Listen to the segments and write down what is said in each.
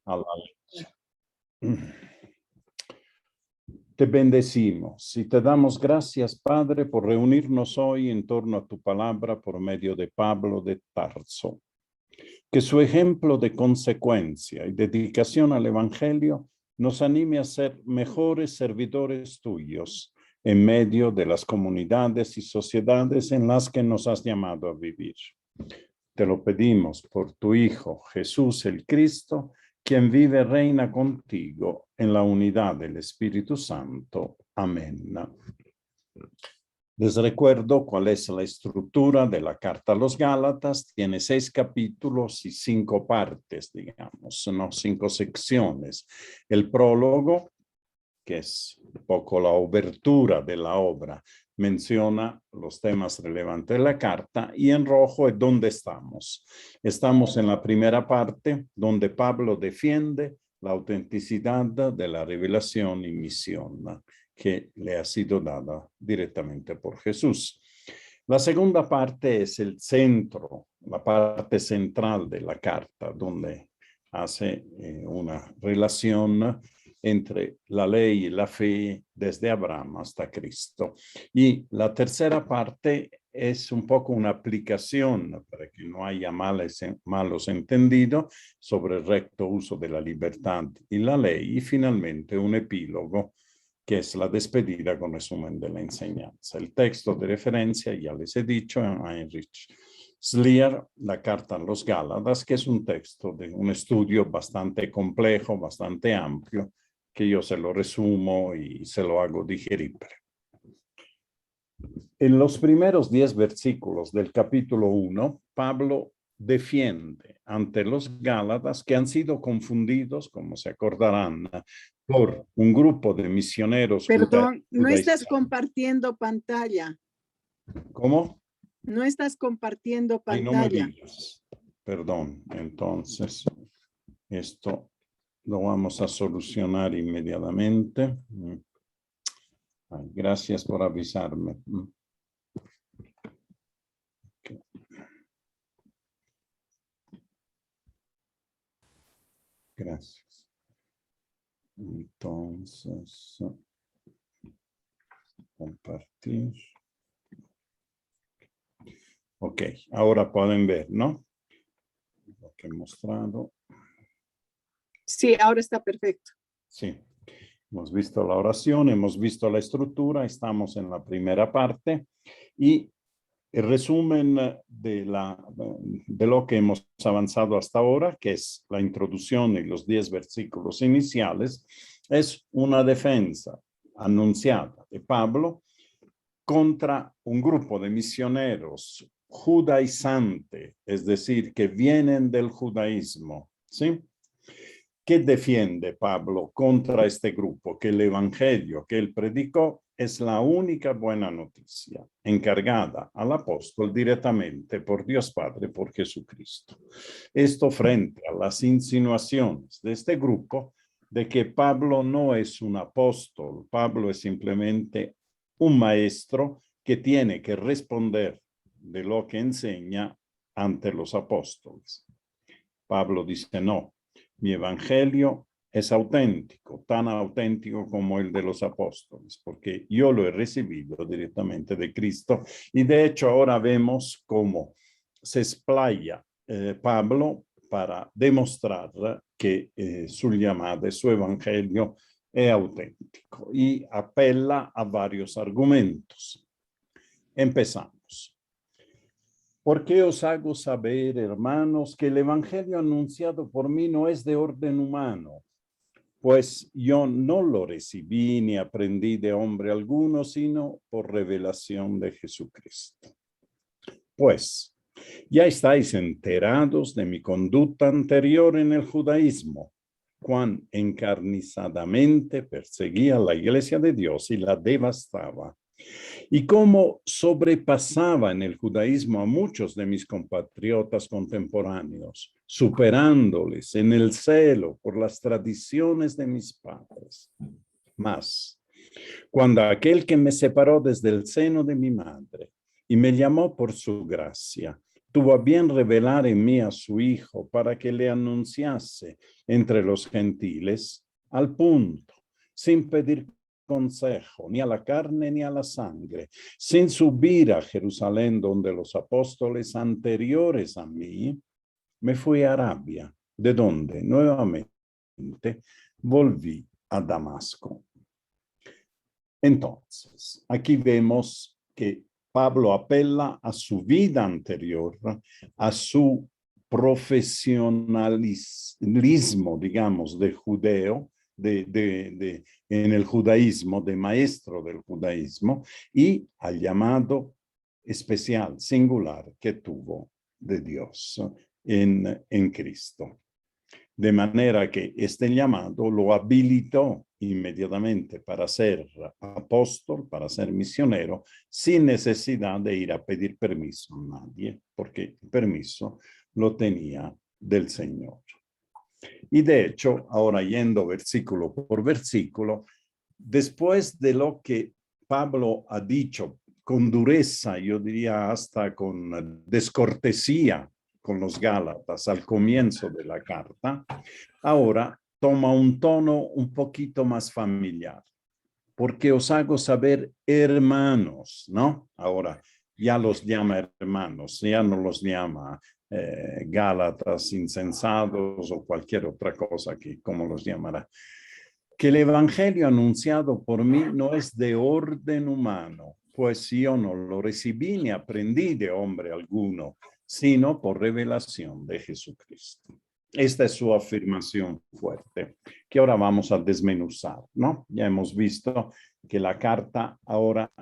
a la lección. Te bendecimos y te damos gracias, Padre, por reunirnos hoy en torno a tu palabra por medio de Pablo de Tarso. Que su ejemplo de consecuencia y dedicación al Evangelio nos anime a ser mejores servidores tuyos en medio de las comunidades y sociedades en las que nos has llamado a vivir. Te lo pedimos por tu Hijo, Jesús el Cristo, quien vive y reina contigo en la unidad del Espíritu Santo. Amén. Les recuerdo cuál es la estructura de la carta a los Gálatas. Tiene 6 capítulos y 5 partes, digamos, ¿no? 5 secciones. El prólogo, que es un poco la obertura de la obra, menciona los temas relevantes de la carta, y en rojo es donde estamos. Estamos en la primera parte, donde Pablo defiende la autenticidad de la revelación y misión que le ha sido dada directamente por Jesús. La segunda parte es el centro, la parte central de la carta, donde hace una relación entre la ley y la fe desde Abraham hasta Cristo. Y la tercera parte es un poco una aplicación para que no haya malos entendidos sobre el recto uso de la libertad y la ley. Y finalmente un epílogo, que es la despedida con resumen de la enseñanza. El texto de referencia, ya les he dicho, a Heinrich Schlier, la carta a los Gálatas, que es un texto de un estudio bastante complejo, bastante amplio, que yo se lo resumo y se lo hago digerible. En los primeros 10 versículos del capítulo 1, Pablo defiende ante los Gálatas que han sido confundidos, como se acordarán, por un grupo de misioneros. Perdón, no estás compartiendo pantalla. ¿Cómo? No estás compartiendo pantalla. Ay, no me digas. Perdón, entonces esto lo vamos a solucionar inmediatamente. Ay, gracias por avisarme. Okay. Gracias. Entonces, compartir. Ok, ahora pueden ver, ¿no? Lo que he mostrado. Sí, ahora está perfecto. Sí, hemos visto la oración, hemos visto la estructura, estamos en la primera parte y el resumen de lo que hemos avanzado hasta ahora, que es la introducción y los 10 versículos iniciales, es una defensa anunciada de Pablo contra un grupo de misioneros judaizante, es decir, que vienen del judaísmo, ¿sí? ¿Qué defiende Pablo contra este grupo? Que el evangelio que él predicó es la única buena noticia encargada al apóstol directamente por Dios Padre, por Jesucristo. Esto frente a las insinuaciones de este grupo de que Pablo no es un apóstol, Pablo es simplemente un maestro que tiene que responder de lo que enseña ante los apóstoles. Pablo dice no. Mi evangelio es auténtico, tan auténtico como el de los apóstoles, porque yo lo he recibido directamente de Cristo. Y de hecho ahora vemos cómo se explaya Pablo para demostrar que su llamada, su evangelio es auténtico y apela a varios argumentos. Empezamos. ¿Por qué os hago saber, hermanos, que el evangelio anunciado por mí no es de orden humano? Pues yo no lo recibí ni aprendí de hombre alguno, sino por revelación de Jesucristo. Pues ya estáis enterados de mi conducta anterior en el judaísmo, cuán encarnizadamente perseguía la iglesia de Dios y la devastaba. Y cómo sobrepasaba en el judaísmo a muchos de mis compatriotas contemporáneos, superándoles en el celo por las tradiciones de mis padres. Mas, cuando aquel que me separó desde el seno de mi madre y me llamó por su gracia, tuvo a bien revelar en mí a su Hijo para que le anunciase entre los gentiles al punto, sin pedir consejo, ni a la carne ni a la sangre, sin subir a Jerusalén donde los apóstoles anteriores a mí, me fui a Arabia, de donde nuevamente volví a Damasco. Entonces, aquí vemos que Pablo apela a su vida anterior, a su profesionalismo, digamos, de judeo, en el judaísmo, de maestro del judaísmo, y al llamado especial, singular, que tuvo de Dios en Cristo. De manera que este llamado lo habilitó inmediatamente para ser apóstol, para ser misionero, sin necesidad de ir a pedir permiso a nadie, porque el permiso lo tenía del Señor. Y de hecho, ahora yendo versículo por versículo, después de lo que Pablo ha dicho con dureza, yo diría hasta con descortesía, con los Gálatas al comienzo de la carta, ahora toma un tono un poquito más familiar, porque os hago saber hermanos, ¿no? Ahora ya los llama hermanos, ya no los llama Gálatas, insensatos o cualquier otra cosa que como los llamará. Que el evangelio anunciado por mí no es de orden humano, pues yo no lo recibí ni aprendí de hombre alguno, sino por revelación de Jesucristo. Esta es su afirmación fuerte, que ahora vamos a desmenuzar, ¿no? Ya hemos visto que la carta ahora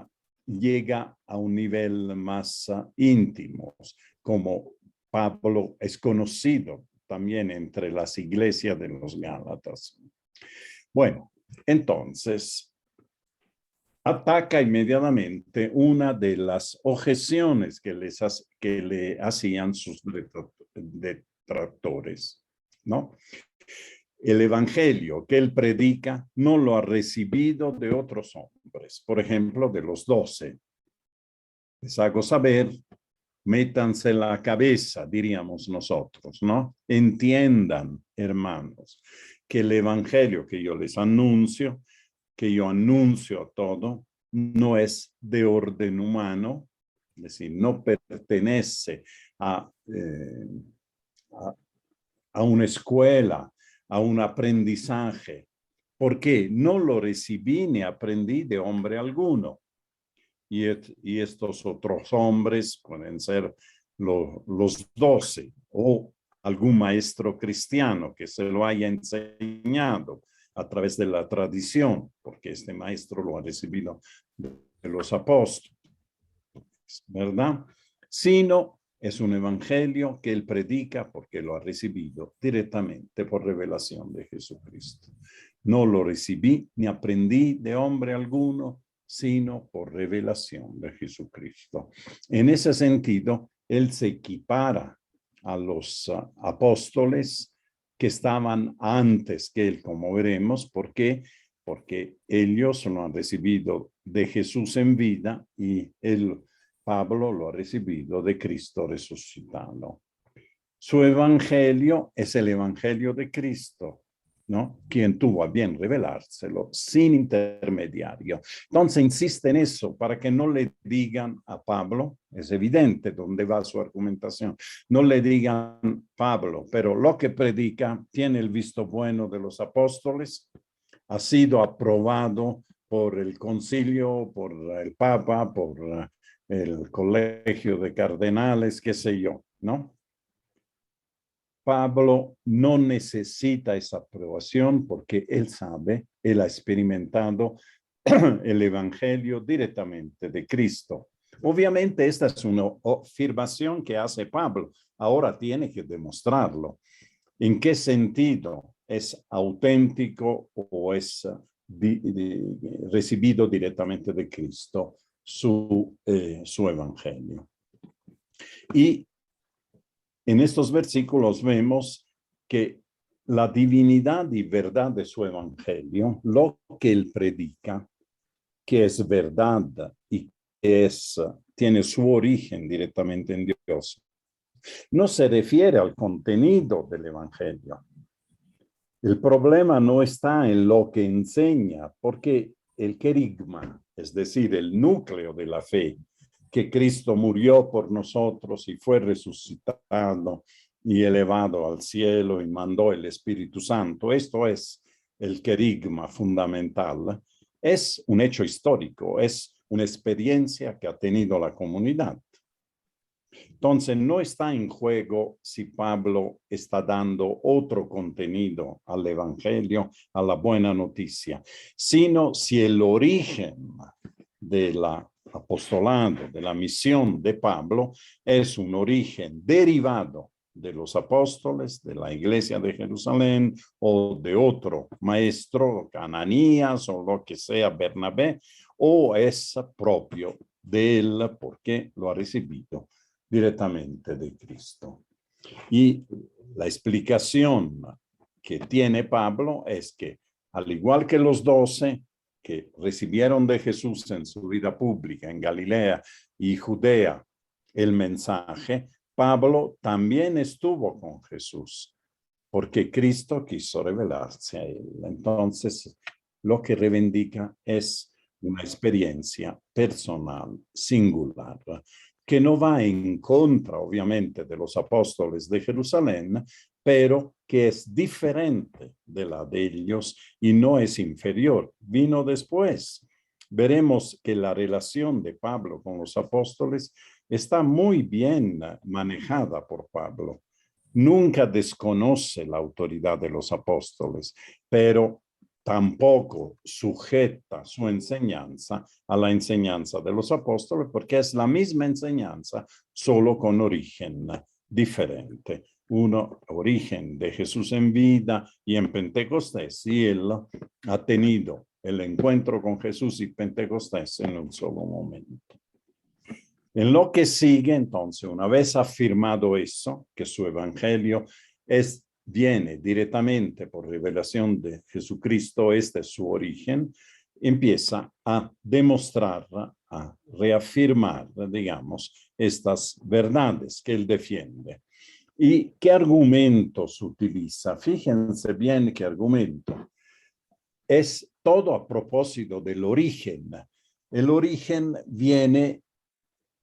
llega a un nivel más íntimo, como Pablo es conocido también entre las iglesias de los Gálatas. Bueno, entonces, ataca inmediatamente una de las objeciones que le hacían sus detractores, ¿no? El evangelio que él predica no lo ha recibido de otros hombres, por ejemplo, de los 12. Les hago saber, métanse en la cabeza, diríamos nosotros, ¿no? Entiendan, hermanos, que el evangelio que yo les anuncio, que yo anuncio a todo, no es de orden humano, es decir, no pertenece a una escuela, a un aprendizaje, porque no lo recibí ni aprendí de hombre alguno. Y estos otros hombres pueden ser los 12 o algún maestro cristiano que se lo haya enseñado a través de la tradición, porque este maestro lo ha recibido de los apóstoles, ¿verdad? Sino es un evangelio que él predica porque lo ha recibido directamente por revelación de Jesucristo. No lo recibí ni aprendí de hombre alguno, sino por revelación de Jesucristo. En ese sentido, él se equipara a los apóstoles que estaban antes que él, como veremos. ¿Por qué? Porque ellos lo han recibido de Jesús en vida y Pablo lo ha recibido de Cristo resucitado. Su evangelio es el evangelio de Cristo, ¿no? Quien tuvo a bien revelárselo sin intermediario. Entonces insiste en eso para que no le digan a Pablo, es evidente dónde va su argumentación, no le digan Pablo, pero lo que predica tiene el visto bueno de los apóstoles, ha sido aprobado por el concilio, por el Papa, por el colegio de cardenales, qué sé yo, ¿no? Pablo no necesita esa aprobación porque él sabe, él ha experimentado el evangelio directamente de Cristo. Obviamente esta es una afirmación que hace Pablo. Ahora tiene que demostrarlo. ¿En qué sentido es auténtico o es recibido directamente de Cristo su evangelio? Y en estos versículos vemos que la divinidad y verdad de su evangelio, lo que él predica, que es verdad y que tiene su origen directamente en Dios, No se refiere al contenido del Evangelio. El problema no está en lo que enseña, porque el querigma, es decir, el núcleo de la fe, que Cristo murió por nosotros y fue resucitado y elevado al cielo y mandó el Espíritu Santo, esto es el querigma fundamental, es un hecho histórico, es una experiencia que ha tenido la comunidad. Entonces, no está en juego si Pablo está dando otro contenido al Evangelio, a la buena noticia, sino si el origen del apostolado, de la misión de Pablo, es un origen derivado de los apóstoles, de la iglesia de Jerusalén o de otro maestro, Ananías o lo que sea, Bernabé, o es propio de él porque lo ha recibido directamente de Cristo. Y la explicación que tiene Pablo es que, al igual que los 12 que recibieron de Jesús en su vida pública en Galilea y Judea el mensaje, Pablo también estuvo con Jesús, porque Cristo quiso revelarse a él. Entonces, lo que reivindica es una experiencia personal, singular, que no va en contra, obviamente, de los apóstoles de Jerusalén, pero que es diferente de la de ellos y no es inferior. Vino después. Veremos que la relación de Pablo con los apóstoles está muy bien manejada por Pablo. Nunca desconoce la autoridad de los apóstoles, pero tampoco sujeta su enseñanza a la enseñanza de los apóstoles, porque es la misma enseñanza, solo con origen diferente. Uno, origen de Jesús en vida y en Pentecostés, y él ha tenido el encuentro con Jesús y Pentecostés en un solo momento. En lo que sigue, entonces, una vez afirmado eso, que su evangelio viene directamente por revelación de Jesucristo, este es su origen, empieza a demostrar, a reafirmar, digamos, estas verdades que él defiende. ¿Y qué argumentos utiliza? Fíjense bien qué argumento. Es todo a propósito del origen. El origen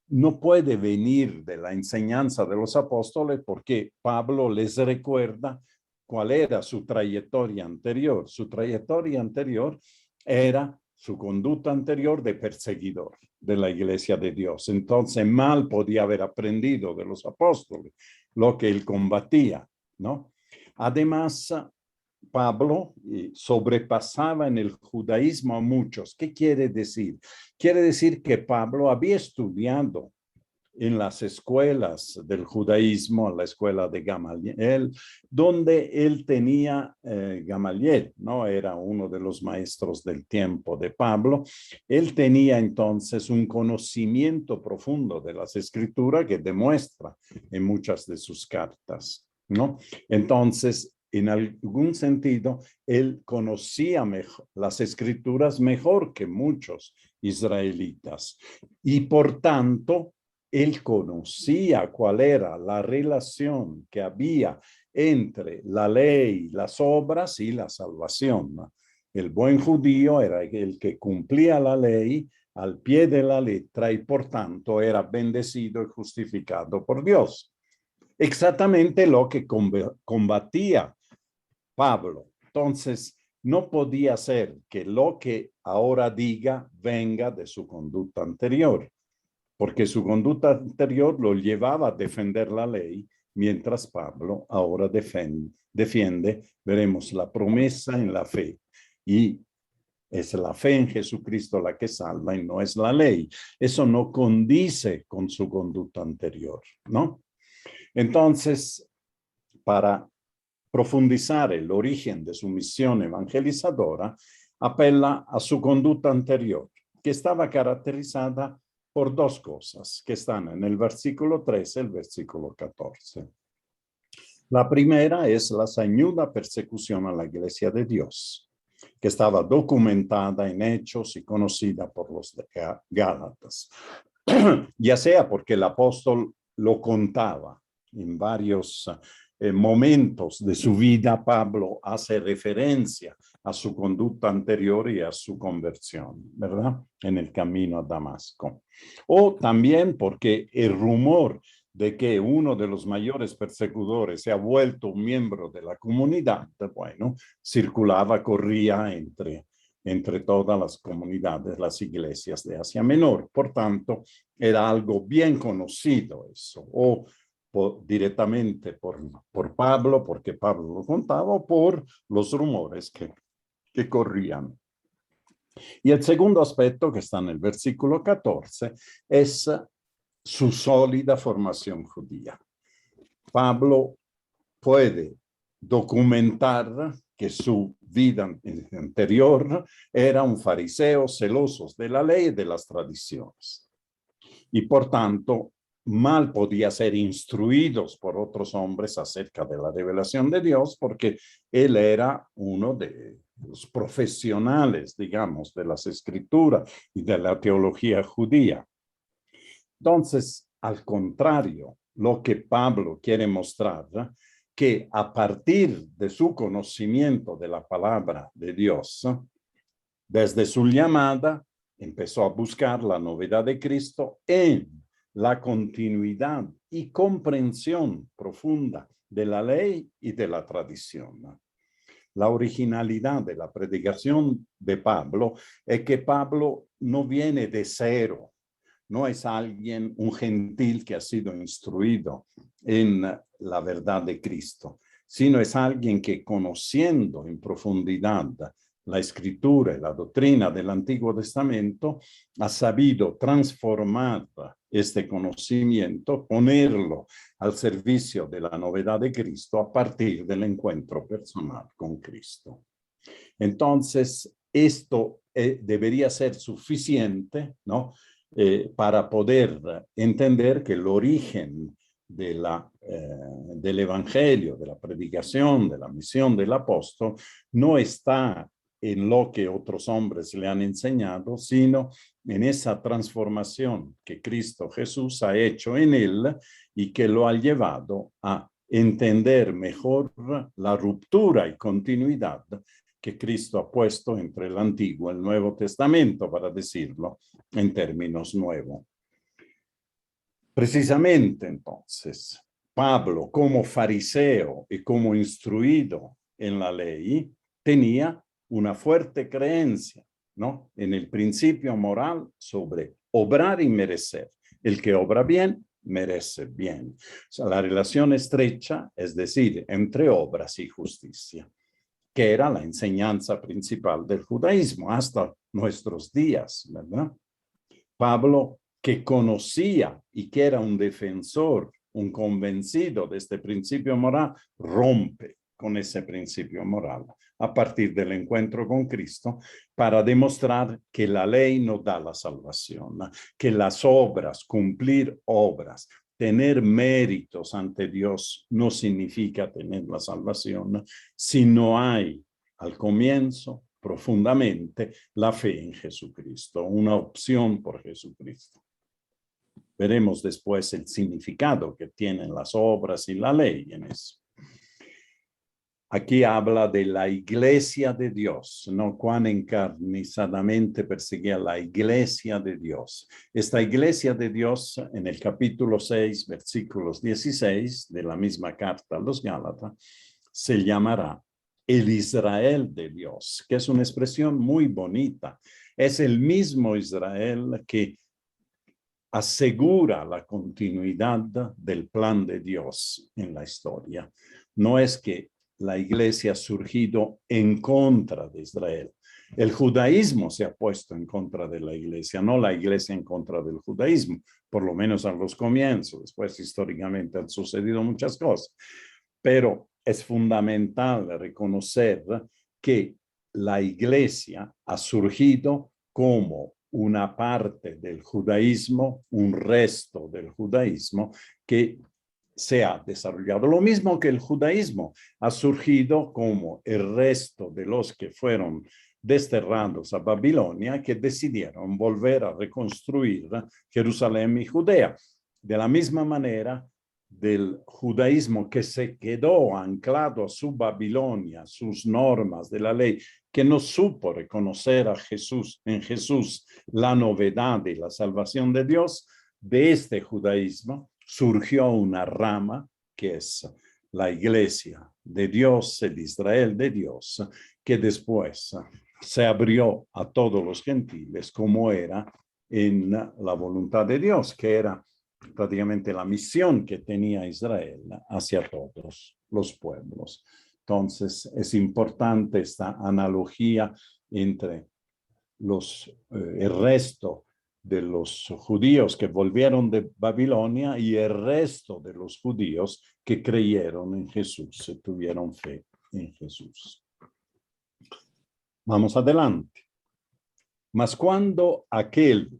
no puede venir de la enseñanza de los apóstoles porque Pablo les recuerda cuál era su trayectoria anterior. Su trayectoria anterior era su conducta anterior de perseguidor de la iglesia de Dios. Entonces, mal podía haber aprendido de los apóstoles lo que él combatía, ¿no? Además, Pablo sobrepasaba en el judaísmo a muchos. ¿Qué quiere decir? Quiere decir que Pablo había estudiado en las escuelas del judaísmo, en la escuela de Gamaliel, donde él tenía Gamaliel, ¿no? Era uno de los maestros del tiempo de Pablo. Él tenía entonces un conocimiento profundo de las escrituras que demuestra en muchas de sus cartas, ¿no? Entonces, en algún sentido, él conocía las escrituras mejor que muchos israelitas y por tanto, él conocía cuál era la relación que había entre la ley, las obras y la salvación. El buen judío era el que cumplía la ley al pie de la letra y por tanto era bendecido y justificado por Dios. Exactamente lo que combatía Pablo. Entonces, no podía ser que lo que ahora diga venga de su conducta anterior, porque su conducta anterior lo llevaba a defender la ley, mientras Pablo ahora defiende, veremos, la promesa en la fe. Y es la fe en Jesucristo la que salva y no es la ley. Eso no condice con su conducta anterior, ¿no? Entonces, para profundizar el origen de su misión evangelizadora, apela a su conducta anterior, que estaba caracterizada por dos cosas que están en el versículo 13 y el versículo 14. La primera es la sañuda persecución a la iglesia de Dios, que estaba documentada en hechos y conocida por los Gálatas, ya sea porque el apóstol lo contaba En varios momentos de su vida, Pablo hace referencia a su conducta anterior y a su conversión, ¿verdad? En el camino a Damasco. O también porque el rumor de que uno de los mayores persecutores se ha vuelto un miembro de la comunidad, bueno, circulaba, corría entre todas las comunidades, las iglesias de Asia Menor. Por tanto, era algo bien conocido eso, o directamente por Pablo, porque Pablo lo contaba, o por los rumores que corrían. Y el segundo aspecto, que está en el versículo 14, es su sólida formación judía. Pablo puede documentar que su vida anterior era un fariseo celoso de la ley y de las tradiciones. Y por tanto, mal podía ser instruidos por otros hombres acerca de la revelación de Dios, porque él era uno de los profesionales, digamos, de las escrituras y de la teología judía. Entonces, al contrario, lo que Pablo quiere mostrar, que a partir de su conocimiento de la palabra de Dios, desde su llamada, empezó a buscar la novedad de Cristo en la continuidad y comprensión profunda de la ley y de la tradición. La originalidad de la predicación de Pablo es que Pablo no viene de cero, no es alguien, un gentil que ha sido instruido en la verdad de Cristo, sino es alguien que conociendo en profundidad la escritura y la doctrina del Antiguo Testamento, ha sabido transformar este conocimiento, ponerlo al servicio de la novedad de Cristo a partir del encuentro personal con Cristo. Entonces, esto debería ser suficiente, ¿no? Para poder entender que el origen del evangelio, de la predicación, de la misión del apóstol, no está en lo que otros hombres le han enseñado, sino en esa transformación que Cristo Jesús ha hecho en él y que lo ha llevado a entender mejor la ruptura y continuidad que Cristo ha puesto entre el Antiguo y el Nuevo Testamento, para decirlo en términos nuevos. Precisamente entonces, Pablo, como fariseo y como instruido en la ley, tenía una fuerte creencia, ¿no? En el principio moral sobre obrar y merecer. El que obra bien, merece bien. O sea, la relación estrecha, es decir, entre obras y justicia, que era la enseñanza principal del judaísmo hasta nuestros días, ¿verdad? Pablo, que conocía y que era un defensor, un convencido de este principio moral, rompe con ese principio moral a partir del encuentro con Cristo para demostrar que la ley no da la salvación, que las obras, cumplir obras, tener méritos ante Dios no significa tener la salvación si no hay al comienzo profundamente la fe en Jesucristo, una opción por Jesucristo. Veremos después el significado que tienen las obras y la ley en eso. Aquí habla de la iglesia de Dios, no cuán encarnizadamente perseguía la iglesia de Dios. Esta iglesia de Dios, en el capítulo 6, versículos 16 de la misma carta a los Gálatas, se llamará el Israel de Dios, que es una expresión muy bonita. Es el mismo Israel que asegura la continuidad del plan de Dios en la historia. No es que la iglesia ha surgido en contra de Israel. El judaísmo se ha puesto en contra de la iglesia, no la iglesia en contra del judaísmo, por lo menos a los comienzos. Después, históricamente, han sucedido muchas cosas. Pero es fundamental reconocer que la iglesia ha surgido como una parte del judaísmo, un resto del judaísmo que se ha desarrollado. Lo mismo que el judaísmo ha surgido como el resto de los que fueron desterrados a Babilonia, que decidieron volver a reconstruir Jerusalén y Judea. De la misma manera, del judaísmo que se quedó anclado a su Babilonia, sus normas de la ley, que no supo reconocer a Jesús, en Jesús, la novedad y la salvación de Dios, de este judaísmo surgió una rama que es la iglesia de Dios, el Israel de Dios, que después se abrió a todos los gentiles como era en la voluntad de Dios, que era prácticamente la misión que tenía Israel hacia todos los pueblos. Entonces, es importante esta analogía entre el resto de los judíos que volvieron de Babilonia y el resto de los judíos que creyeron en Jesús, y tuvieron fe en Jesús. Vamos adelante. Mas cuando aquel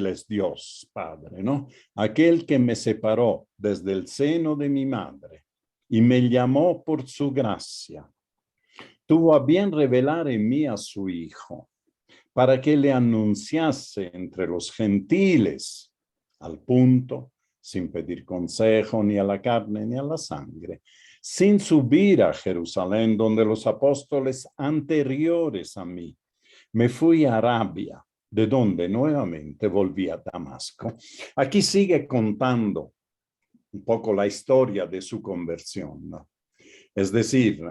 es Dios Padre, ¿no? Aquel que me separó desde el seno de mi madre y me llamó por su gracia, tuvo a bien revelar en mí a su Hijo, para que le anunciase entre los gentiles, al punto, sin pedir consejo ni a la carne ni a la sangre, sin subir a Jerusalén, donde los apóstoles anteriores a mí, me fui a Arabia, de donde nuevamente volví a Damasco. Aquí sigue contando un poco la historia de su conversión, ¿no? Es decir,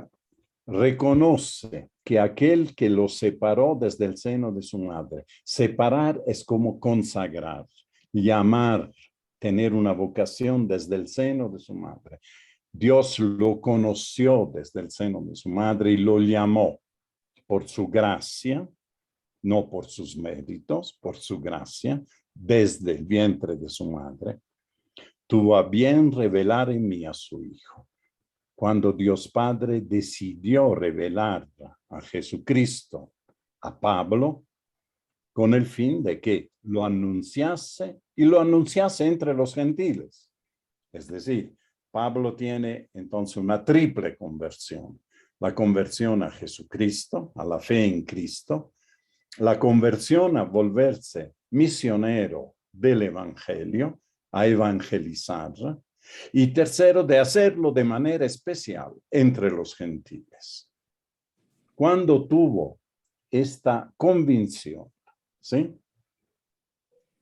reconoce que aquel que lo separó desde el seno de su madre, separar es como consagrar, llamar, tener una vocación desde el seno de su madre. Dios lo conoció desde el seno de su madre y lo llamó por su gracia, no por sus méritos, por su gracia, desde el vientre de su madre. Tuvo a bien revelar en mí a su Hijo. Cuando Dios Padre decidió revelar a Jesucristo a Pablo, con el fin de que lo anunciase y lo anunciase entre los gentiles. Es decir, Pablo tiene entonces una triple conversión. La conversión a Jesucristo, a la fe en Cristo, la conversión a volverse misionero del Evangelio, a evangelizar, y tercero, de hacerlo de manera especial entre los gentiles. Cuando tuvo esta convicción, ¿sí?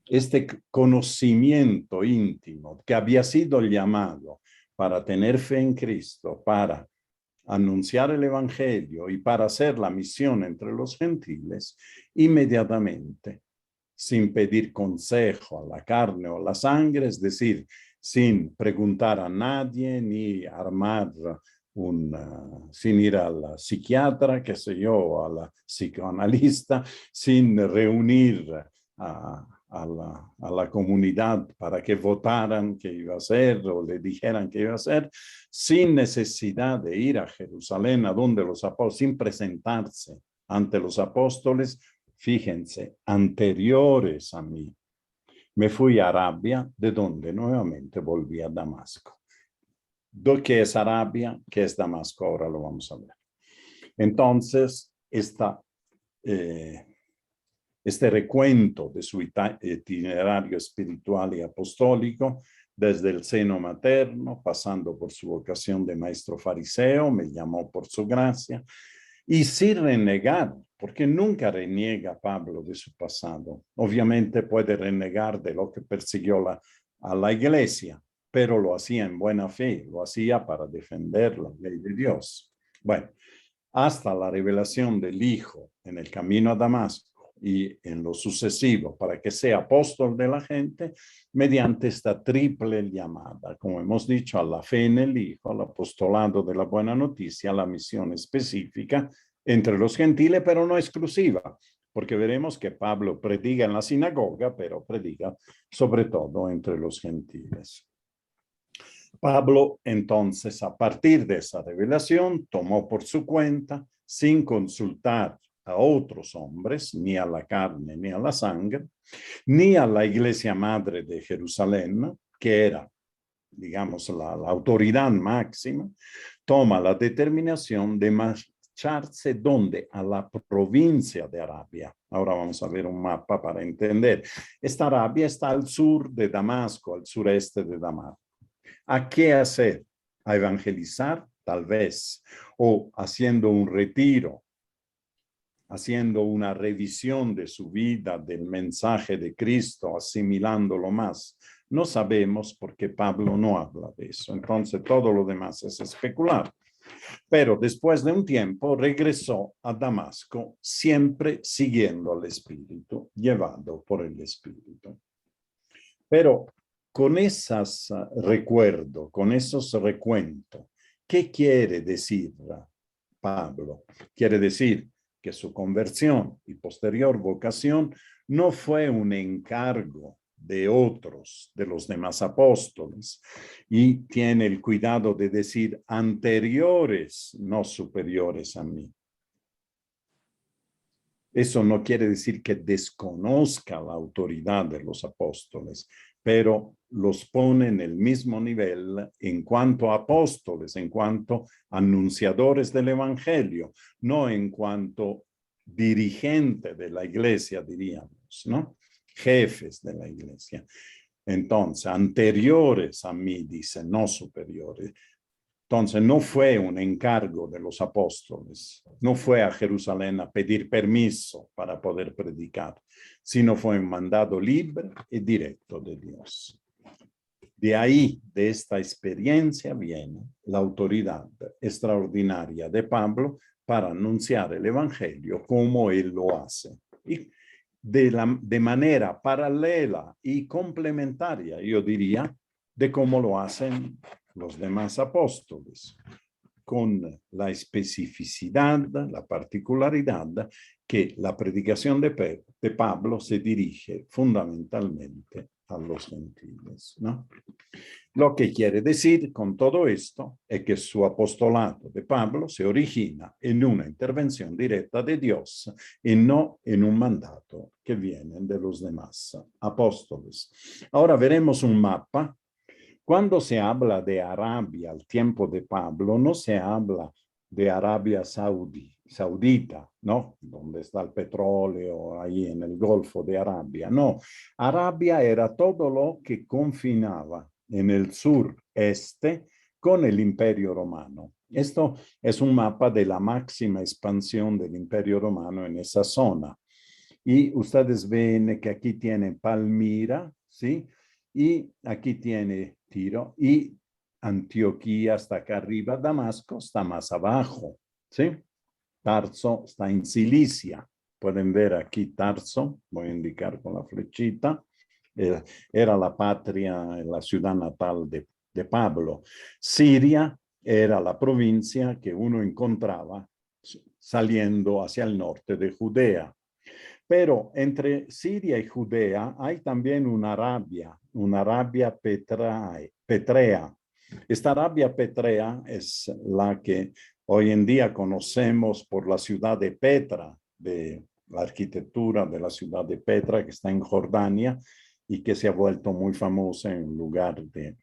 Este conocimiento íntimo que había sido llamado para tener fe en Cristo, para anunciar el Evangelio y para hacer la misión entre los gentiles, inmediatamente, sin pedir consejo a la carne o a la sangre, es decir, sin preguntar a nadie ni armar sin ir al psiquiatra, qué sé yo, a la psicoanalista, sin reunir a la comunidad para que votaran qué iba a hacer o le dijeran qué iba a hacer, sin necesidad de ir a Jerusalén, a donde los apóstoles, sin presentarse ante los apóstoles, fíjense, anteriores a mí. Me fui a Arabia, de donde nuevamente volví a Damasco. ¿Qué es Arabia? ¿Qué es Damasco? Ahora lo vamos a ver. Entonces, este recuento de su itinerario espiritual y apostólico, desde el seno materno, pasando por su vocación de maestro fariseo, me llamó por su gracia, y sin renegar, porque nunca reniega Pablo de su pasado. Obviamente puede renegar de lo que persiguió a la iglesia, pero lo hacía en buena fe, lo hacía para defender la ley de Dios. Bueno, hasta la revelación del Hijo en el camino a Damasco y en lo sucesivo, para que sea apóstol de la gente, mediante esta triple llamada, como hemos dicho, a la fe en el Hijo, al apostolado de la buena noticia, a la misión específica entre los gentiles, pero no exclusiva, porque veremos que Pablo predica en la sinagoga, pero predica sobre todo entre los gentiles. Pablo, entonces, a partir de esa revelación, tomó por su cuenta, sin consultar a otros hombres, ni a la carne, ni a la sangre, ni a la iglesia madre de Jerusalén, que era, digamos, la autoridad máxima, toma la determinación de marcharse ¿dónde? A la provincia de Arabia. Ahora vamos a ver un mapa para entender. Esta Arabia está al sur de Damasco, al sureste de Damasco. ¿A qué hacer? ¿A evangelizar? Tal vez. O haciendo un retiro, haciendo una revisión de su vida, del mensaje de Cristo, asimilándolo más. No sabemos porque Pablo no habla de eso. Entonces todo lo demás es especular. Pero después de un tiempo regresó a Damasco, siempre siguiendo al Espíritu, llevado por el Espíritu. Pero con esos recuerdos, con esos recuentos, ¿qué quiere decir Pablo? Quiere decir que su conversión y posterior vocación no fue un encargo de otros, de los demás apóstoles, y tiene el cuidado de decir anteriores, no superiores a mí. Eso no quiere decir que desconozca la autoridad de los apóstoles, pero los pone en el mismo nivel en cuanto a apóstoles, en cuanto anunciadores del evangelio, no en cuanto dirigente de la iglesia, diríamos, ¿no? Jefes de la iglesia. Entonces, anteriores a mí, dice, no superiores. Entonces, no fue un encargo de los apóstoles, no fue a Jerusalén a pedir permiso para poder predicar, sino fue un mandado libre y directo de Dios. De ahí, de esta experiencia, viene la autoridad extraordinaria de Pablo para anunciar el evangelio como él lo hace. Y de manera paralela y complementaria, yo diría, de cómo lo hacen los demás apóstoles, con la especificidad, la particularidad que la predicación de Pablo se dirige fundamentalmente a los gentiles, ¿no? Lo que quiere decir con todo esto es que su apostolado de Pablo se origina en una intervención directa de Dios y no en un mandato que viene de los demás apóstoles. Ahora veremos un mapa. Cuando se habla de Arabia al tiempo de Pablo, no se habla de Arabia Saudita, ¿no? Donde está el petróleo, ahí en el Golfo de Arabia. No, Arabia era todo lo que confinaba en el sureste con el Imperio Romano. Esto es un mapa de la máxima expansión del Imperio Romano en esa zona. Y ustedes ven que aquí tiene Palmira, ¿sí? Y aquí tiene Tiro y Antioquía está acá arriba, Damasco está más abajo, ¿sí? Tarso está en Cilicia. Pueden ver aquí Tarso, voy a indicar con la flechita. Era la patria, la ciudad natal de Pablo. Siria era la provincia que uno encontraba saliendo hacia el norte de Judea. Pero entre Siria y Judea hay también una Arabia petrea. Esta Arabia petrea es la que hoy en día conocemos por la ciudad de Petra, de la arquitectura de la ciudad de Petra, que está en Jordania y que se ha vuelto muy famosa en lugar de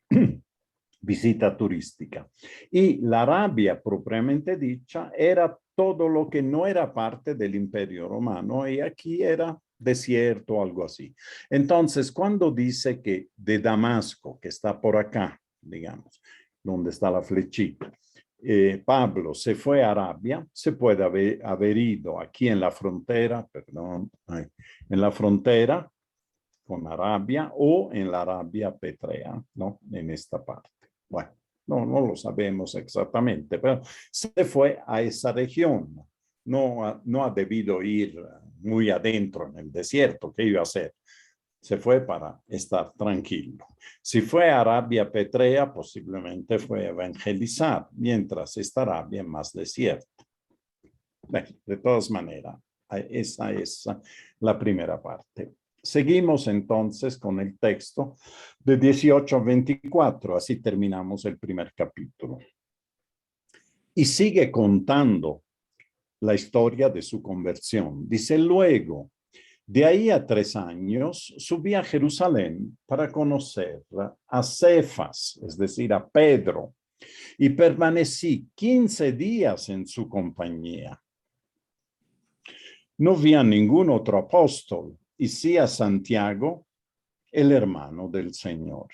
visita turística. Y la Arabia propiamente dicha era todo lo que no era parte del Imperio Romano y aquí era desierto o algo así. Entonces, cuando dice que de Damasco, que está por acá, digamos, donde está la flechita, Pablo se fue a Arabia, se puede haber ido aquí en la frontera, perdón, en la frontera con Arabia o en la Arabia petrea, ¿no? En esta parte. Bueno, no lo sabemos exactamente, pero se fue a esa región. No ha debido ir muy adentro en el desierto. ¿Qué iba a hacer? Se fue para estar tranquilo. Si fue a Arabia petrea, posiblemente fue a evangelizar, mientras esta Arabia más desierta. Bueno, de todas maneras, esa es la primera parte. Seguimos entonces con el texto de 18 a 24, así terminamos el primer capítulo. Y sigue contando la historia de su conversión. Dice, luego, de ahí a 3 años, subí a Jerusalén para conocer a Cefas, es decir, a Pedro, y permanecí 15 días en su compañía. No vi a ningún otro apóstol, y sí a Santiago, el hermano del Señor.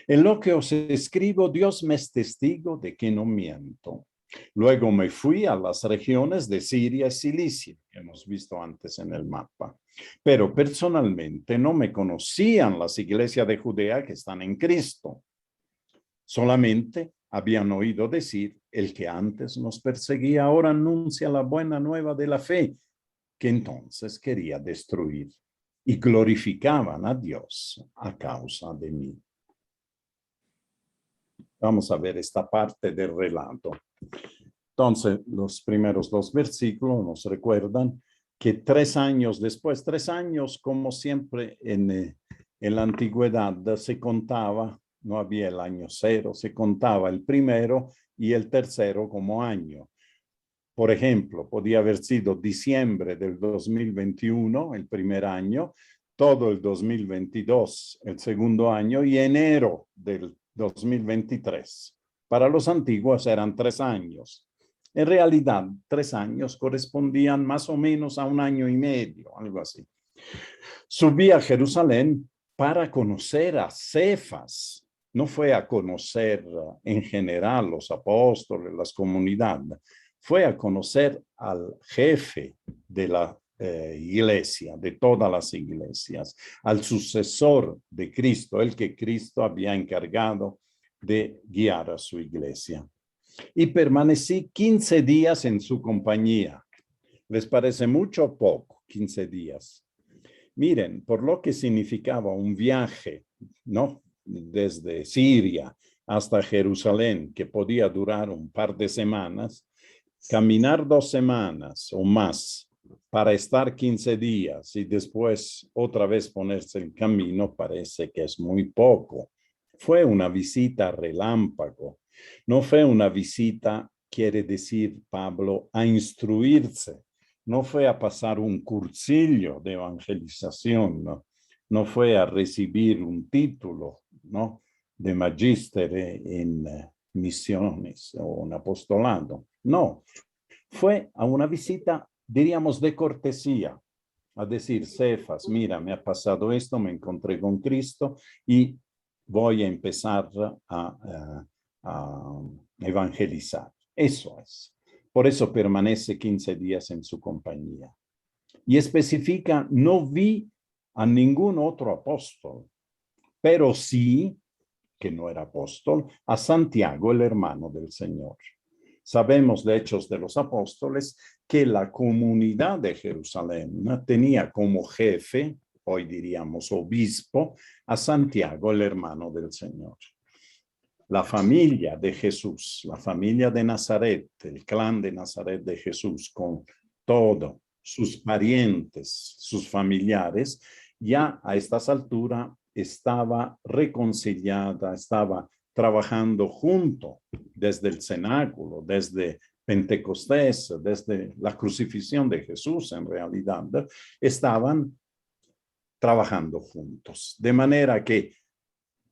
En lo que os escribo, Dios me es testigo de que no miento. Luego me fui a las regiones de Siria y Cilicia, que hemos visto antes en el mapa. Pero personalmente no me conocían las iglesias de Judea que están en Cristo. Solamente habían oído decir, el que antes nos perseguía ahora anuncia la buena nueva de la fe, que entonces quería destruir, y glorificaban a Dios a causa de mí. Vamos a ver esta parte del relato. Entonces, los primeros dos versículos nos recuerdan que 3 años después, 3 años como siempre en la antigüedad se contaba, no había el año 0, se contaba el primero y el tercero como año. Por ejemplo, podía haber sido diciembre del 2021, el primer año, todo el 2022, el segundo año, y enero del 2023. Para los antiguos eran 3 años. En realidad, 3 años correspondían más o menos a 1 año y medio, algo así. Subí a Jerusalén para conocer a Cefas. No fue a conocer en general los apóstoles, las comunidades. Fue a conocer al jefe de la iglesia, de todas las iglesias, al sucesor de Cristo, el que Cristo había encargado de guiar a su iglesia. Y permanecí 15 días en su compañía. ¿Les parece mucho o poco? 15 días. Miren, por lo que significaba un viaje, ¿no? Desde Siria hasta Jerusalén, que podía durar un par de semanas, caminar 2 semanas o más para estar 15 días y después otra vez ponerse en camino, parece que es muy poco. Fue una visita relámpago. No fue una visita, quiere decir Pablo, a instruirse. No fue a pasar un cursillo de evangelización, ¿no? No fue a recibir un título, ¿no? De magíster en misiones o un apostolado. No, fue a una visita, diríamos, de cortesía, a decir, Cefas, mira, me ha pasado esto, me encontré con Cristo y voy a empezar a evangelizar. Eso es. Por eso permanece 15 días en su compañía. Y especifica, no vi a ningún otro apóstol, pero sí, que no era apóstol, a Santiago, el hermano del Señor. Sabemos de Hechos de los Apóstoles que la comunidad de Jerusalén tenía como jefe, hoy diríamos obispo, a Santiago, el hermano del Señor. La familia de Jesús, la familia de Nazaret, el clan de Nazaret de Jesús, con todos sus parientes, sus familiares, ya a estas alturas estaba reconciliada, estaba trabajando junto desde el cenáculo, desde Pentecostés, desde la crucifixión de Jesús, en realidad, estaban trabajando juntos. De manera que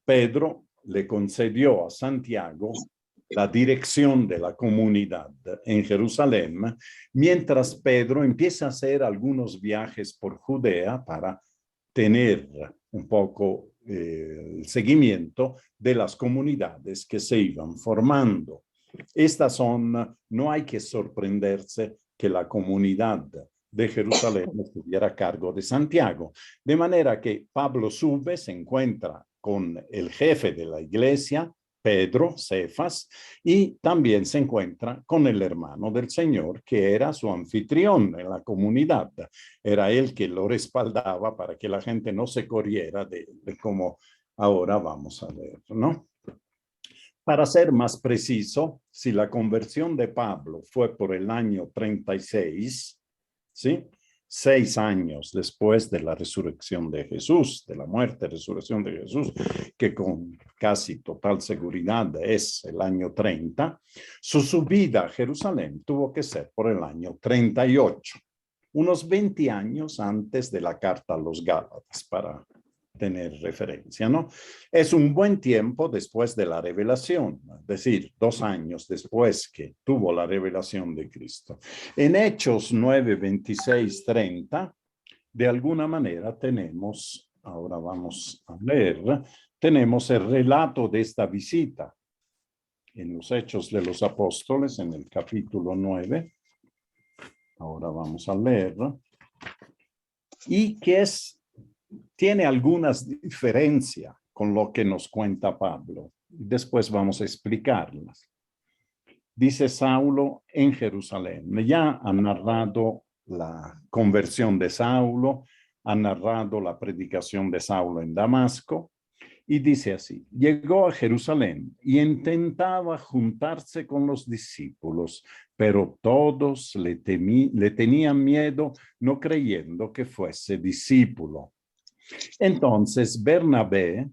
Pedro le concedió a Santiago la dirección de la comunidad en Jerusalén, mientras Pedro empieza a hacer algunos viajes por Judea para tener un poco el seguimiento de las comunidades que se iban formando. Estas son, no hay que sorprenderse que la comunidad de Jerusalén estuviera a cargo de Santiago. De manera que Pablo sube, se encuentra con el jefe de la iglesia, Pedro, Cefas, y también se encuentra con el hermano del Señor, que era su anfitrión en la comunidad. Era él que lo respaldaba para que la gente no se corriera de como ahora vamos a ver, ¿no? Para ser más preciso, si la conversión de Pablo fue por el año 36, ¿sí? 6 años después de la resurrección de Jesús, de la muerte y resurrección de Jesús, que con casi total seguridad es el año 30, su subida a Jerusalén tuvo que ser por el año 38, unos 20 años antes de la carta a los Gálatas, para tener referencia, ¿no? Es un buen tiempo después de la revelación, es decir, 2 años después que tuvo la revelación de Cristo. En Hechos 9, 26, 30, de alguna manera tenemos, ahora vamos a leer, tenemos el relato de esta visita en los Hechos de los Apóstoles, en el capítulo 9. Ahora vamos a leer. Y que tiene algunas diferencias con lo que nos cuenta Pablo. Después vamos a explicarlas. Dice Saulo en Jerusalén. Ya ha narrado la conversión de Saulo, ha narrado la predicación de Saulo en Damasco, y dice así: llegó a Jerusalén y intentaba juntarse con los discípulos, pero todos le tenían miedo, no creyendo que fuese discípulo. Entonces Bernabé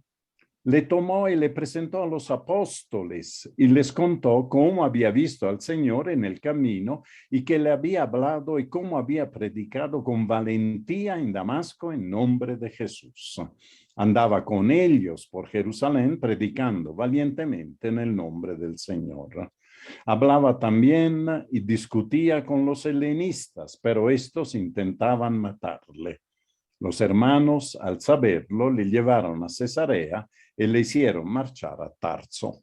le tomó y le presentó a los apóstoles y les contó cómo había visto al Señor en el camino y que le había hablado y cómo había predicado con valentía en Damasco en nombre de Jesús. Andaba con ellos por Jerusalén predicando valientemente en el nombre del Señor. Hablaba también y discutía con los helenistas, pero estos intentaban matarle. Los hermanos, al saberlo, le llevaron a Cesarea y le hicieron marchar a Tarso.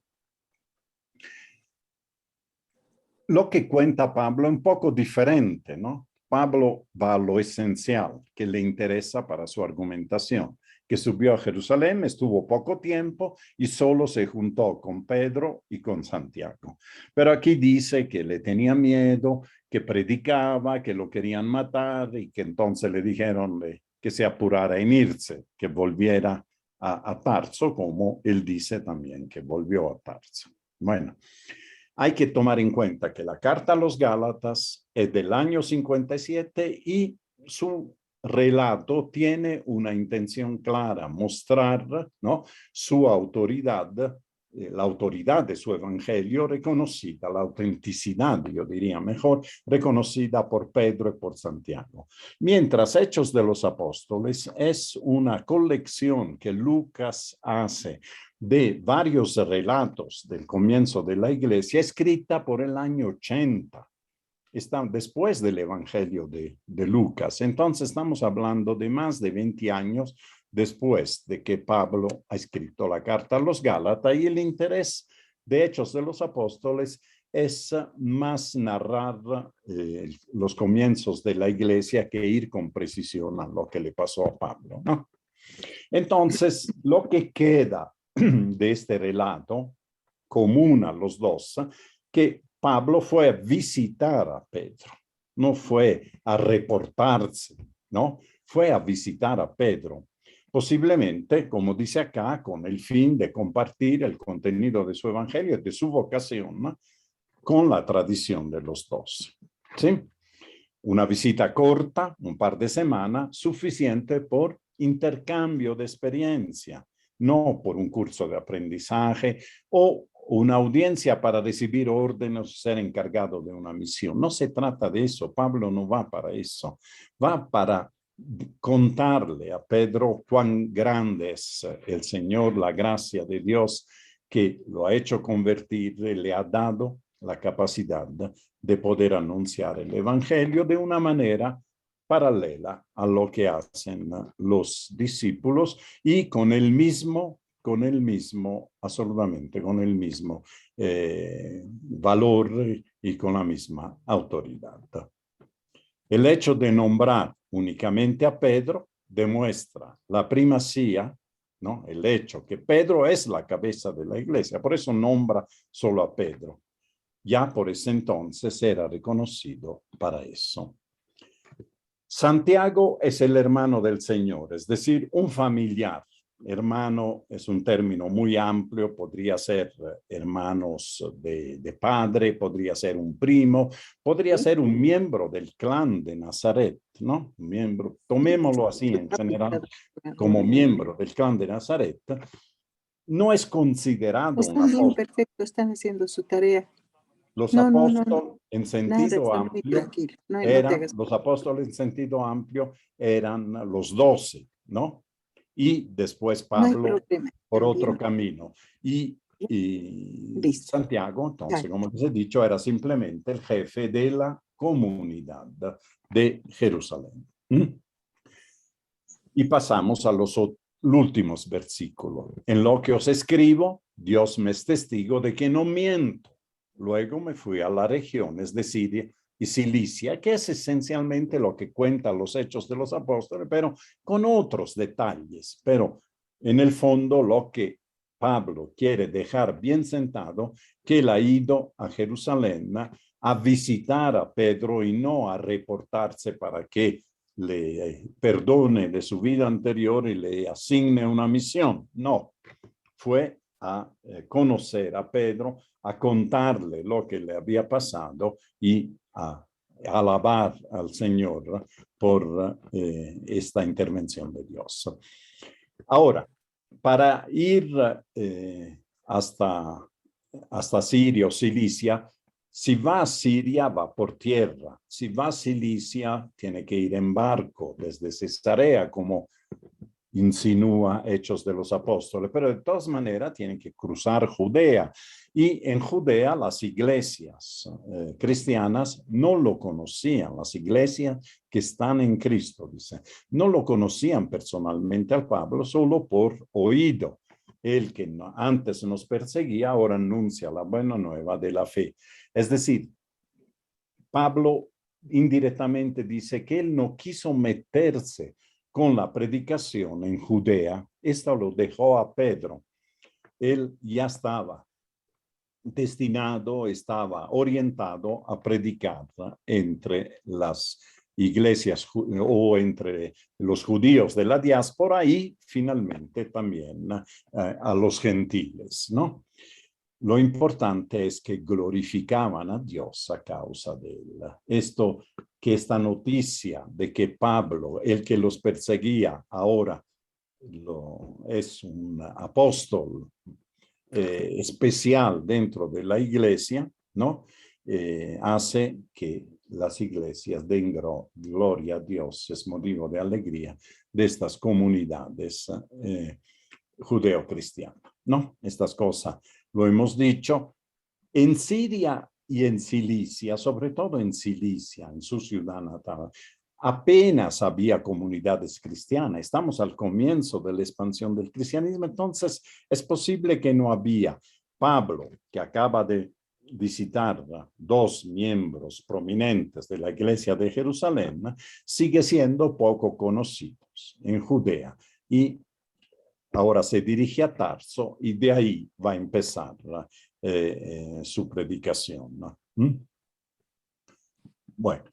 Lo que cuenta Pablo es un poco diferente, ¿no? Pablo va a lo esencial que le interesa para su argumentación, que subió a Jerusalén, estuvo poco tiempo y solo se juntó con Pedro y con Santiago. Pero aquí dice que le tenía miedo, que predicaba, que lo querían matar y que entonces le dijeron que se apurara en irse, que volviera a Tarso, como él dice también que volvió a Tarso. Bueno, hay que tomar en cuenta que la carta a los Gálatas es del año 57 y su relato tiene una intención clara, mostrar, ¿no?, su autoridad, la autoridad de su evangelio reconocida, la autenticidad, yo diría mejor, reconocida por Pedro y por Santiago. Mientras Hechos de los Apóstoles es una colección que Lucas hace de varios relatos del comienzo de la iglesia, escrita por el año 80. Está después del Evangelio de Lucas. Entonces estamos hablando de más de 20 años después de que Pablo ha escrito la carta a los Gálatas, y el interés de Hechos de los Apóstoles es más narrar los comienzos de la iglesia que ir con precisión a lo que le pasó a Pablo, ¿no? Entonces, lo que queda de este relato común a los dos, que Pablo fue a visitar a Pedro, no fue a reportarse, ¿no? Fue a visitar a Pedro, posiblemente, como dice acá, con el fin de compartir el contenido de su evangelio y de su vocación, ¿no?, con la tradición de los dos. ¿Sí? Una visita corta, un par de semanas, suficiente por intercambio de experiencia, no por un curso de aprendizaje o una audiencia para recibir órdenes o ser encargado de una misión. No se trata de eso. Pablo no va para eso. Va para contarle a Pedro cuán grande es el Señor, la gracia de Dios que lo ha hecho convertir y le ha dado la capacidad de poder anunciar el evangelio de una manera paralela a lo que hacen los discípulos y con el mismo, absolutamente con el mismo valor y con la misma autoridad. El hecho de nombrar únicamente a Pedro demuestra la primacía, ¿no?, el hecho que Pedro es la cabeza de la iglesia, por eso nombra solo a Pedro. Ya por ese entonces era reconocido para eso. Santiago es el hermano del Señor, es decir, un familiar. Hermano es un término muy amplio, podría ser hermanos de padre, podría ser un primo, podría ser un miembro del clan de Nazaret, ¿no? Un miembro, tomémoslo así en general, como miembro del clan de Nazaret. No es considerado un Están bien, apóstol. perfecto, están haciendo su tarea. Los No, apóstoles en nada, sentido está muy amplio tranquilo. No te hagas. los apóstoles en sentido amplio eran los 12, ¿no? Y después No hay Pablo problema. por Están otro bien. camino. Y Listo. Santiago, entonces, Dale. como les he dicho, era simplemente el jefe de la comunidad de Jerusalén. ¿Mm? Y pasamos a los últimos versículos. En lo que os escribo, Dios me es testigo de que no miento. Luego me fui a las regiones de Siria y Cilicia, que es esencialmente lo que cuenta los Hechos de los Apóstoles, pero con otros detalles. Pero en el fondo lo que Pablo quiere dejar bien sentado, que él ha ido a Jerusalén a visitar a Pedro y no a reportarse para que le perdone de su vida anterior y le asigne una misión. No, fue a conocer a Pedro, a contarle lo que le había pasado y a alabar al Señor por esta intervención de Dios. Ahora, para ir hasta Siria o Cilicia, si va a Siria, va por tierra. Si va a Cilicia, tiene que ir en barco desde Cesarea, como insinúa Hechos de los Apóstoles, pero de todas maneras tienen que cruzar Judea. Y en Judea las iglesias cristianas no lo conocían, las iglesias que están en Cristo, dice, no lo conocían personalmente al Pablo, solo por oído. El que antes nos perseguía, ahora anuncia la buena nueva de la fe. Es decir, Pablo indirectamente dice que él no quiso meterse con la predicación en Judea. Esto lo dejó a Pedro. Él ya estaba destinado, estaba orientado a predicar entre las iglesias o entre los judíos de la diáspora y finalmente también a los gentiles, ¿no? Lo importante es que glorificaban a Dios a causa de él. Que esta noticia de que Pablo, el que los perseguía, ahora es un apóstol especial dentro de la iglesia, ¿no? Hace que las iglesias den gloria a Dios, es motivo de alegría de estas comunidades judeo-cristianas, ¿no? Estas cosas lo hemos dicho. En Siria y en Cilicia, sobre todo en Cilicia, en su ciudad natal, apenas había comunidades cristianas. Estamos al comienzo de la expansión del cristianismo, entonces es posible que no había. Pablo, que acaba de visitar dos miembros prominentes de la iglesia de Jerusalén, sigue siendo poco conocido en Judea y ahora se dirige a Tarso y de ahí va a empezar su predicación, ¿no? Bueno,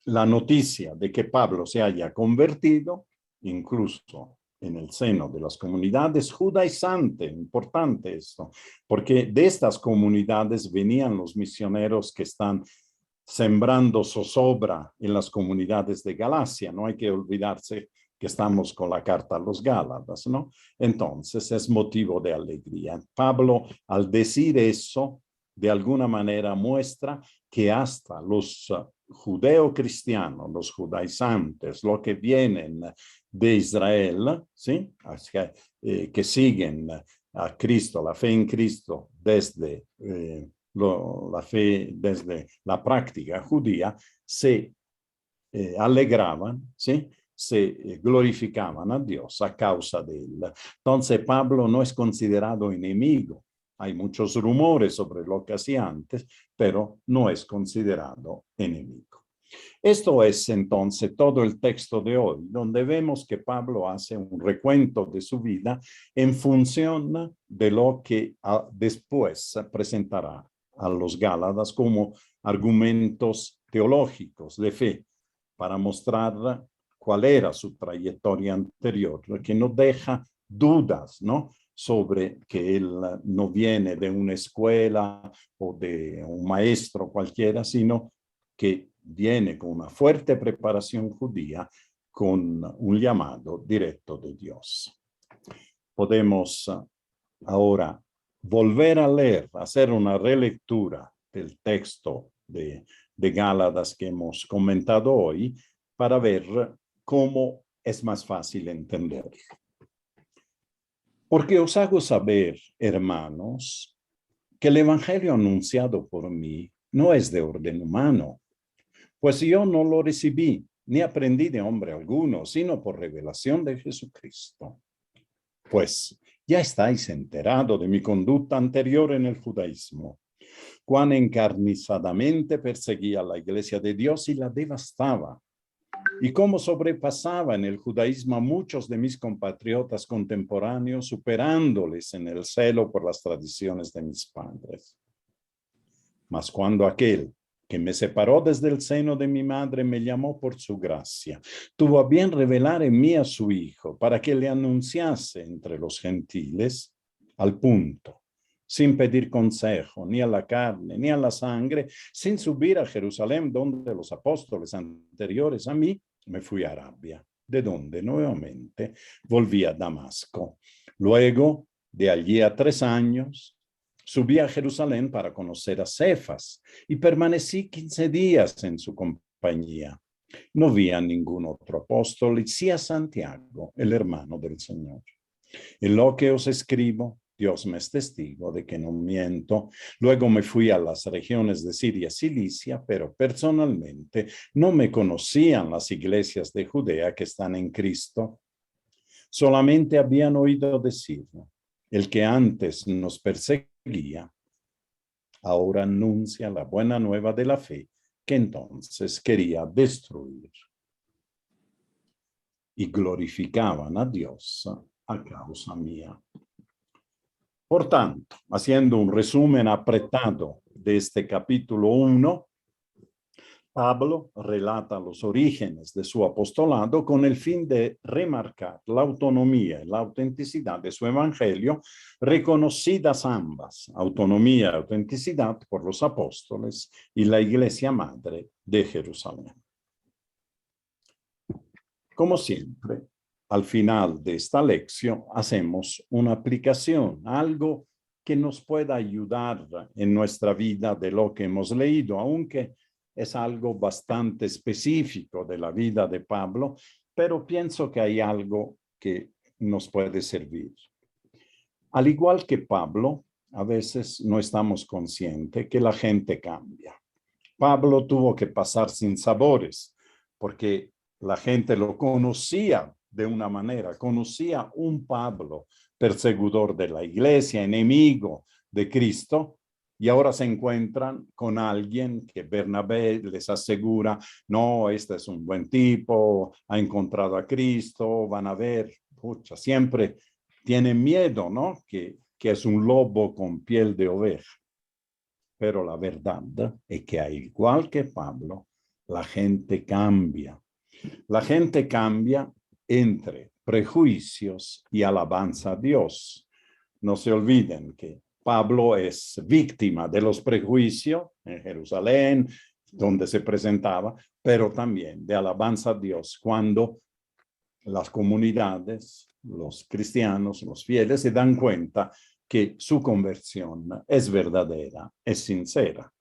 la noticia de que Pablo se haya convertido, incluso en el seno de las comunidades judaizantes, importante esto, porque de estas comunidades venían los misioneros que están sembrando zozobra en las comunidades de Galacia. No hay que olvidarse que estamos con la carta a los Gálatas, ¿no? Entonces es motivo de alegría. Pablo, al decir eso, de alguna manera muestra que hasta los judeo-cristianos, los judaizantes, los que vienen de Israel, ¿sí? Que siguen a Cristo, la fe en Cristo desde la fe, desde la práctica judía, se alegraban, ¿sí? Se glorificaban a Dios a causa de él. Entonces Pablo no es considerado enemigo. Hay muchos rumores sobre lo que hacía antes, pero no es considerado enemigo. Esto es entonces todo el texto de hoy, donde vemos que Pablo hace un recuento de su vida en función de lo que después presentará a los Gálatas como argumentos teológicos de fe para mostrar cuál era su trayectoria anterior, que no deja dudas, ¿no? Sobre que él no viene de una escuela o de un maestro cualquiera, sino que viene con una fuerte preparación judía, con un llamado directo de Dios. Podemos ahora volver a leer, hacer una relectura del texto de Gálatas que hemos comentado hoy para ver cómo es más fácil entenderlo. Porque os hago saber, hermanos, que el evangelio anunciado por mí no es de orden humano, pues yo no lo recibí ni aprendí de hombre alguno, sino por revelación de Jesucristo. Pues ya estáis enterado de mi conducta anterior en el judaísmo, cuán encarnizadamente perseguía a la iglesia de Dios y la devastaba, y cómo sobrepasaba en el judaísmo a muchos de mis compatriotas contemporáneos, superándoles en el celo por las tradiciones de mis padres. Mas cuando aquel que me separó desde el seno de mi madre me llamó por su gracia, tuvo a bien revelar en mí a su Hijo, para que le anunciase entre los gentiles, al punto, sin pedir consejo ni a la carne ni a la sangre, sin subir a Jerusalén, donde los apóstoles anteriores a mí, me fui a Arabia, de donde nuevamente volví a Damasco. Luego, de allí a 3 años, subí a Jerusalén para conocer a Cefas y permanecí 15 días en su compañía. No vi a ningún otro apóstol y sí a Santiago, el hermano del Señor. En lo que os escribo, Dios me es testigo de que no miento. Luego me fui a las regiones de Siria y Cilicia, pero personalmente no me conocían las iglesias de Judea que están en Cristo. Solamente habían oído decir, el que antes nos perseguía, ahora anuncia la buena nueva de la fe que entonces quería destruir. Y glorificaban a Dios a causa mía. Por tanto, haciendo un resumen apretado de este capítulo 1, Pablo relata los orígenes de su apostolado con el fin de remarcar la autonomía y la autenticidad de su evangelio, reconocidas ambas, autonomía y autenticidad, por los apóstoles y la Iglesia Madre de Jerusalén. Como siempre, al final de esta lección hacemos una aplicación, algo que nos pueda ayudar en nuestra vida de lo que hemos leído, aunque es algo bastante específico de la vida de Pablo, pero pienso que hay algo que nos puede servir. Al igual que Pablo, a veces no estamos conscientes que la gente cambia. Pablo tuvo que pasar sin sabores, porque la gente lo conocía de una manera, conocía un Pablo perseguidor de la iglesia, enemigo de Cristo, y ahora se encuentran con alguien que Bernabé les asegura, no, este es un buen tipo, ha encontrado a Cristo, van a ver, pucha, siempre tienen miedo, ¿no? Que es un lobo con piel de oveja. Pero la verdad es que, al igual que Pablo, la gente cambia. La gente cambia entre prejuicios y alabanza a Dios. No se olviden que Pablo es víctima de los prejuicios en Jerusalén, donde se presentaba, pero también de alabanza a Dios cuando las comunidades, los cristianos, los fieles se dan cuenta que su conversión es verdadera, es sincera.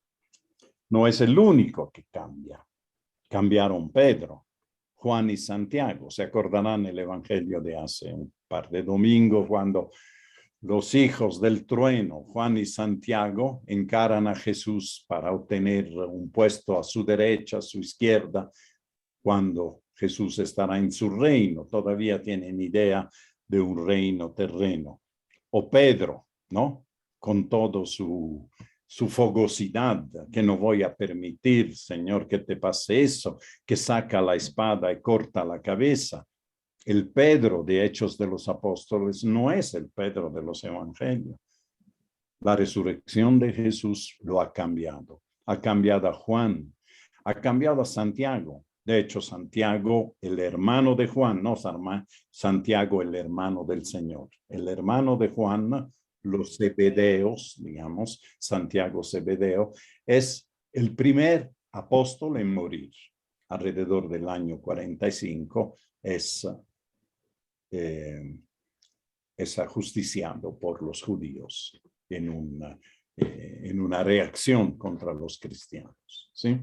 No es el único que cambia. Cambiaron Pedro, Juan y Santiago. Se acordarán el evangelio de hace un par de domingos cuando los hijos del trueno, Juan y Santiago, encaran a Jesús para obtener un puesto a su derecha, a su izquierda, cuando Jesús estará en su reino. Todavía tienen idea de un reino terreno. O Pedro, ¿no? Con todo su fogosidad, que no voy a permitir, Señor, que te pase eso, que saca la espada y corta la cabeza. El Pedro de Hechos de los Apóstoles no es el Pedro de los Evangelios. La resurrección de Jesús lo ha cambiado. Ha cambiado a Juan, ha cambiado a Santiago. De hecho, Santiago, el hermano de Juan, no Santiago, el hermano del Señor. El hermano de Juan, los Zebedeos, digamos, Santiago Zebedeo, es el primer apóstol en morir. Alrededor del año 45 es ajusticiado por los judíos en una reacción contra los cristianos, ¿sí?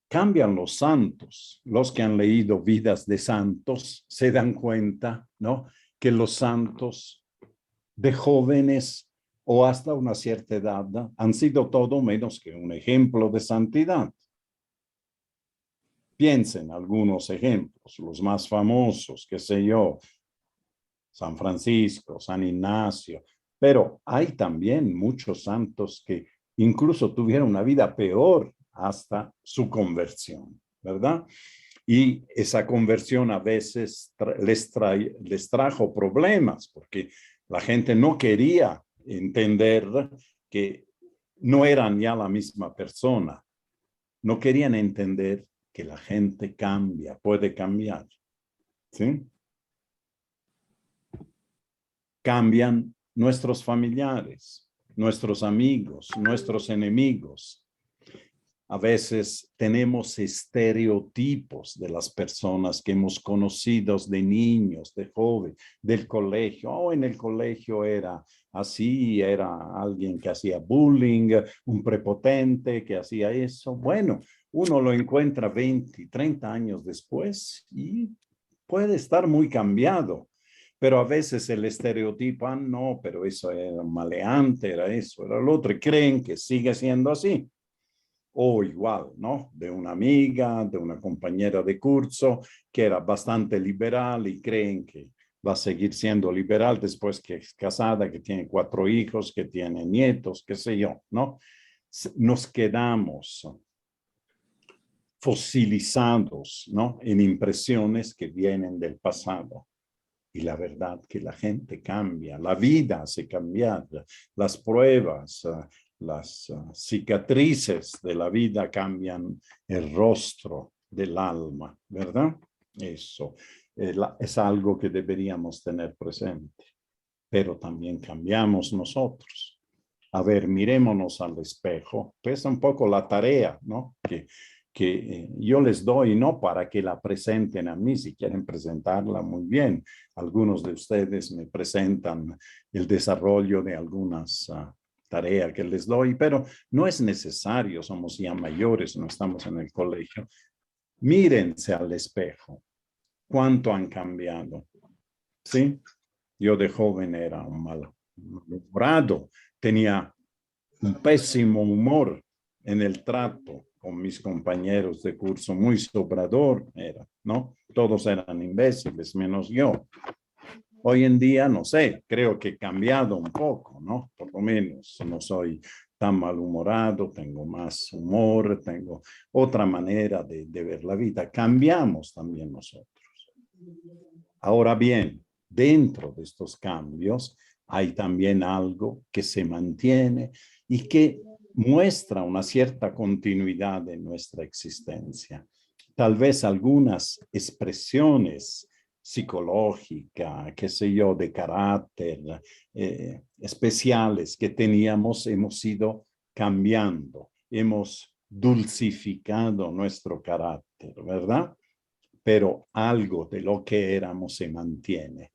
Cambian los santos. Los que han leído vidas de santos se dan cuenta, ¿no? Que los santos de jóvenes o hasta una cierta edad han sido todo menos que un ejemplo de santidad. Piensen algunos ejemplos, los más famosos, qué sé yo, San Francisco, San Ignacio, pero hay también muchos santos que incluso tuvieron una vida peor hasta su conversión, ¿verdad? Y esa conversión a veces les trajo problemas porque la gente no quería entender que no eran ya la misma persona. No querían entender que la gente cambia, puede cambiar, ¿sí? Cambian nuestros familiares, nuestros amigos, nuestros enemigos. A veces tenemos estereotipos de las personas que hemos conocido de niños, de jóvenes, del colegio. Oh, en el colegio era así, era alguien que hacía bullying, un prepotente que hacía eso. Bueno, uno lo encuentra 20, 30 años después y puede estar muy cambiado. Pero a veces el estereotipo, ah, no, pero eso era maleante, era eso, era lo otro, y creen que sigue siendo así. O igual, ¿no? De una amiga, de una compañera de curso que era bastante liberal y creen que va a seguir siendo liberal después que es casada, que tiene 4 hijos, que tiene nietos, qué sé yo, ¿no? Nos quedamos fosilizados, ¿no? En impresiones que vienen del pasado. Y la verdad que la gente cambia, la vida hace cambiar, las pruebas, las cicatrices de la vida cambian el rostro del alma, ¿verdad? Eso es algo que deberíamos tener presente, pero también cambiamos nosotros. A ver, mirémonos al espejo, pesa un poco la tarea, ¿no? Que yo les doy, no para que la presenten a mí, si quieren presentarla muy bien. Algunos de ustedes me presentan el desarrollo de algunas tareas que les doy, pero no es necesario, somos ya mayores, no estamos en el colegio. Mírense al espejo, cuánto han cambiado, ¿sí? Yo de joven era un malhumorado, tenía un pésimo humor en el trato con mis compañeros de curso, muy sobrador era, ¿no? Todos eran imbéciles, menos yo. Hoy en día, no sé, creo que he cambiado un poco, ¿no? Por lo menos no soy tan malhumorado, tengo más humor, tengo otra manera de ver la vida. Cambiamos también nosotros. Ahora bien, dentro de estos cambios hay también algo que se mantiene y que muestra una cierta continuidad en nuestra existencia. Tal vez algunas expresiones psicológicas, qué sé yo, de carácter, especiales que teníamos, hemos ido cambiando, hemos dulcificado nuestro carácter, ¿verdad? Pero algo de lo que éramos se mantiene.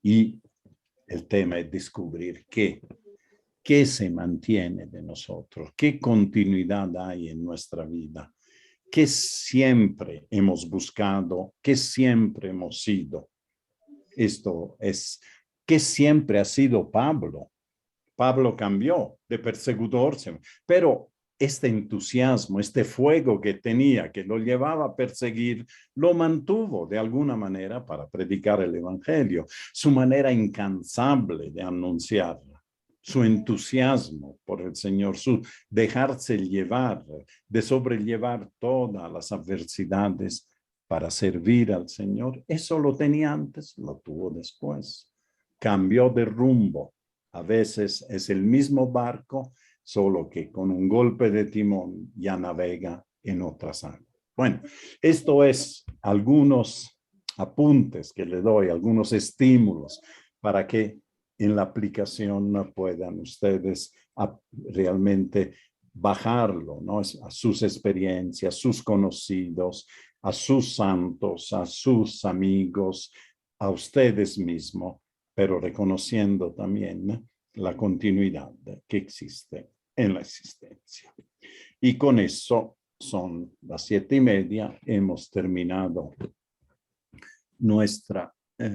Y el tema es descubrir qué se mantiene de nosotros, qué continuidad hay en nuestra vida, qué siempre hemos buscado, qué siempre hemos sido. Esto es, qué siempre ha sido Pablo. Pablo cambió de perseguidor, pero este entusiasmo, este fuego que tenía, que lo llevaba a perseguir, lo mantuvo de alguna manera para predicar el evangelio, su manera incansable de anunciarla, su entusiasmo por el Señor, su dejarse llevar, de sobrellevar todas las adversidades para servir al Señor. Eso lo tenía antes, lo tuvo después. Cambió de rumbo. A veces es el mismo barco, solo que con un golpe de timón ya navega en otras aguas. Bueno, esto es algunos apuntes que le doy, algunos estímulos para que en la aplicación puedan ustedes realmente bajarlo, ¿no? A sus experiencias, sus conocidos, a sus santos, a sus amigos, a ustedes mismos, pero reconociendo también la continuidad que existe en la existencia. Y con eso son las 7:30, hemos terminado nuestra